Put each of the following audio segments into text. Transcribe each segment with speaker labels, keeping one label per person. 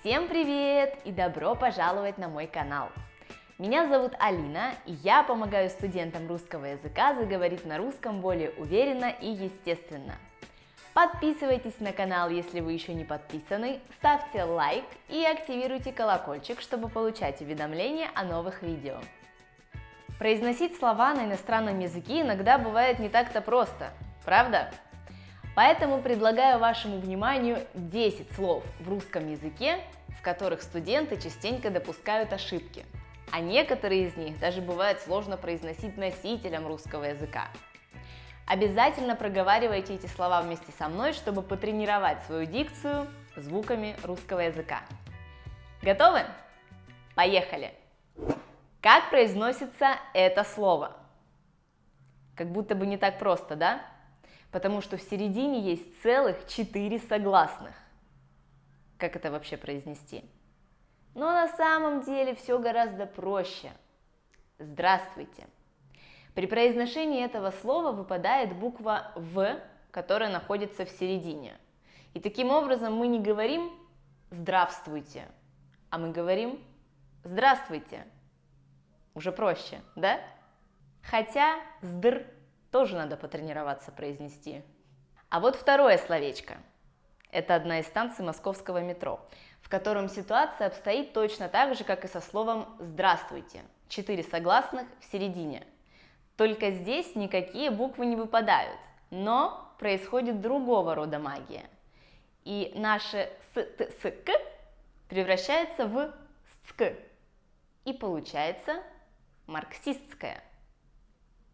Speaker 1: Всем привет и добро пожаловать на мой канал! Меня зовут Алина, и я помогаю студентам русского языка заговорить на русском более уверенно и естественно. Подписывайтесь на канал, если вы еще не подписаны, ставьте лайк и активируйте колокольчик, чтобы получать уведомления о новых видео. Произносить слова на иностранном языке иногда бывает не так-то просто, правда? Поэтому предлагаю вашему вниманию 10 слов в русском языке, в которых студенты частенько допускают ошибки, а некоторые из них даже бывает сложно произносить носителям русского языка. Обязательно проговаривайте эти слова вместе со мной, чтобы потренировать свою дикцию звуками русского языка. Готовы? Поехали! Как произносится это слово? Как будто бы не так просто, да? Потому что в середине есть целых 4 согласных. Как это вообще произнести? Но на самом деле все гораздо проще. Здравствуйте. При произношении этого слова выпадает буква «В», которая находится в середине. И таким образом мы не говорим «здравствуйте», а мы говорим «здравствуйте». Уже проще, да? Хотя «здр» тоже надо потренироваться произнести. А вот второе словечко. Это одна из станций московского метро, в котором ситуация обстоит точно так же, как и со словом «здравствуйте». 4 согласных в середине. Только здесь никакие буквы не выпадают, но происходит другого рода магия. И наше «с-т-с-к» превращается в «ск». И получается марксистское.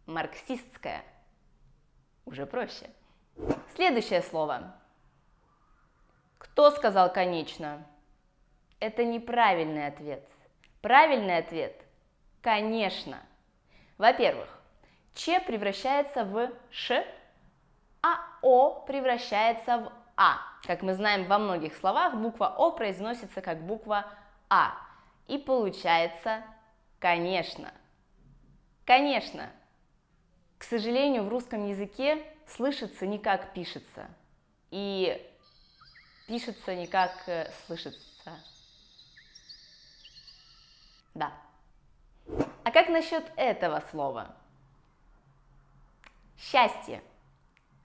Speaker 1: Марксистское. Уже проще. Следующее слово. Кто сказал «конечно»? Это неправильный ответ. Правильный ответ – «конечно». Во-первых, «ч» превращается в «ш», а «о» превращается в «а». Как мы знаем, во многих словах буква «о» произносится как буква «а». И получается «конечно». Конечно. К сожалению, в русском языке слышится не как пишется, и пишется не как слышится. Да. А как насчет этого слова? Счастье.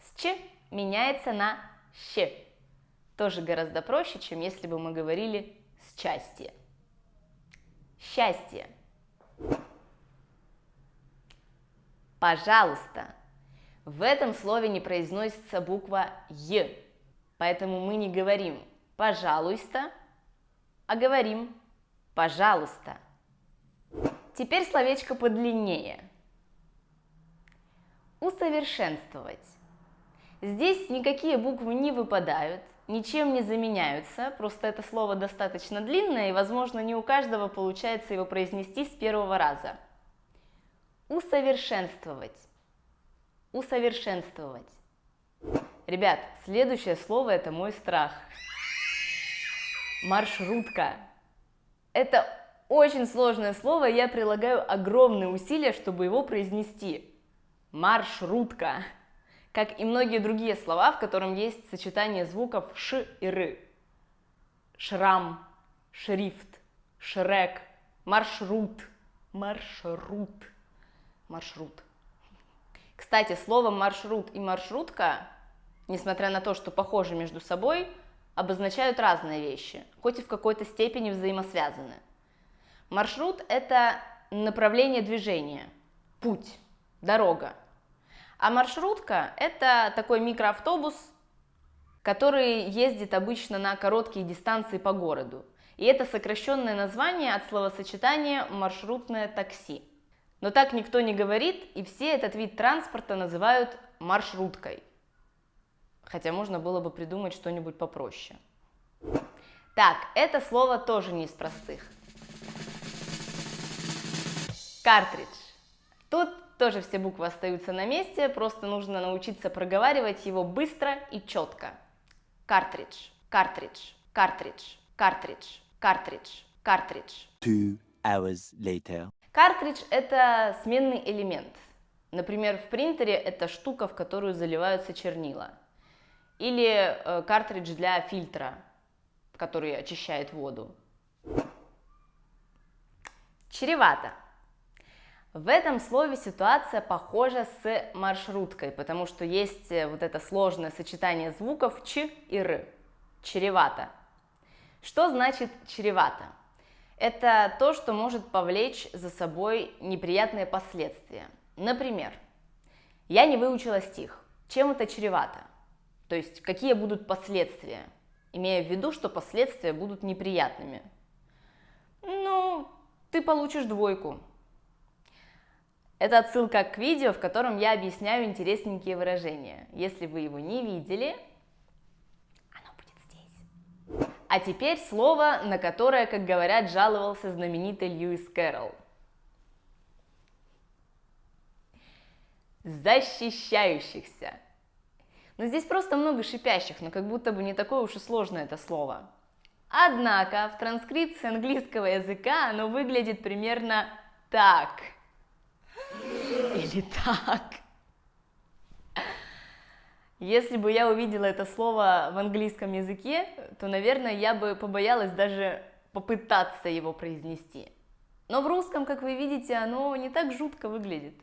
Speaker 1: С «ч» меняется на «щ». Тоже гораздо проще, чем если бы мы говорили «счастье». Счастье. Пожалуйста. В этом слове не произносится буква «й», поэтому мы не говорим «пожалуйста», а говорим «пожалуйста». Теперь словечко подлиннее. Усовершенствовать. Здесь никакие буквы не выпадают, ничем не заменяются, просто это слово достаточно длинное, и, возможно, не у каждого получается его произнести с первого раза. Усовершенствовать. Усовершенствовать. Ребят, следующее слово – это мой страх. Маршрутка. Это очень сложное слово, и я прилагаю огромные усилия, чтобы его произнести. Маршрутка. Как и многие другие слова, в котором есть сочетание звуков «ш» и «р». Шрам, шрифт, шрек, маршрут, маршрут. Маршрут. Кстати, слово маршрут и маршрутка, несмотря на то, что похожи между собой, обозначают разные вещи, хоть и в какой-то степени взаимосвязаны. Маршрут – это направление движения, путь, дорога. А маршрутка – это такой микроавтобус, который ездит обычно на короткие дистанции по городу. И это сокращенное название от словосочетания «маршрутное такси». Но так никто не говорит, и все этот вид транспорта называют маршруткой. Хотя можно было бы придумать что-нибудь попроще. Так, это слово тоже не из простых. Картридж. Тут тоже все буквы остаются на месте, просто нужно научиться проговаривать его быстро и четко. Картридж, картридж, картридж, картридж, картридж, картридж.
Speaker 2: 2 hours later.
Speaker 1: Картридж – это сменный элемент. Например, в принтере это штука, в которую заливаются чернила. Или картридж для фильтра. который очищает воду. Чревато. В этом слове ситуация похожа с маршруткой, потому что есть вот это сложное сочетание звуков ч и р. Чревато. Что значит чревато? Это то, что может повлечь за собой неприятные последствия. Например, я не выучила стих. Чем это чревато? То есть, какие будут последствия? Имея в виду, что последствия будут неприятными. Ну, ты получишь 2. Это отсылка к видео, в котором я объясняю интересненькие выражения. Если вы его не видели, оно будет здесь. А теперь слово, на которое, как говорят, жаловался знаменитый Льюис Кэрролл. Защищающихся. Но здесь просто много шипящих, но как будто бы не такое уж и сложное это слово. Однако в транскрипции английского языка оно выглядит примерно так. Или так. Если бы я увидела это слово в английском языке, то, наверное, я бы побоялась даже попытаться его произнести. Но в русском, как вы видите, оно не так жутко выглядит.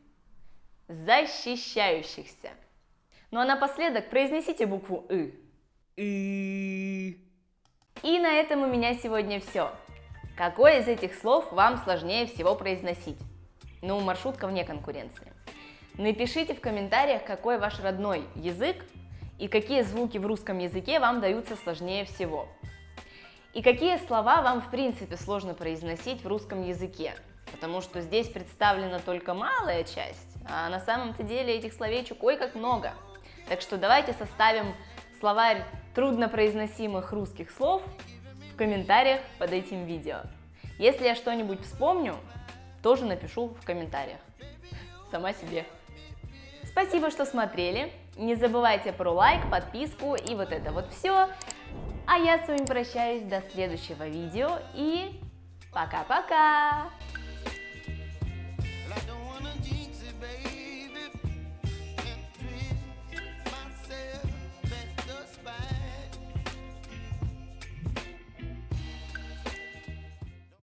Speaker 1: Защищающихся. Ну а напоследок произнесите букву «ы». И на этом у меня сегодня все. Какое из этих слов вам сложнее всего произносить? Ну, маршрутка вне конкуренции. Напишите в комментариях, какой ваш родной язык и какие звуки в русском языке вам даются сложнее всего. И какие слова вам в принципе сложно произносить в русском языке, потому что здесь представлена только малая часть, а на самом-то деле этих словечек ой как много. Так что давайте составим словарь труднопроизносимых русских слов в комментариях под этим видео. Если я что-нибудь вспомню, тоже напишу в комментариях. Сама себе. Спасибо, что смотрели. Не забывайте про лайк, подписку и вот это вот все. А я с вами прощаюсь до следующего видео и пока-пока!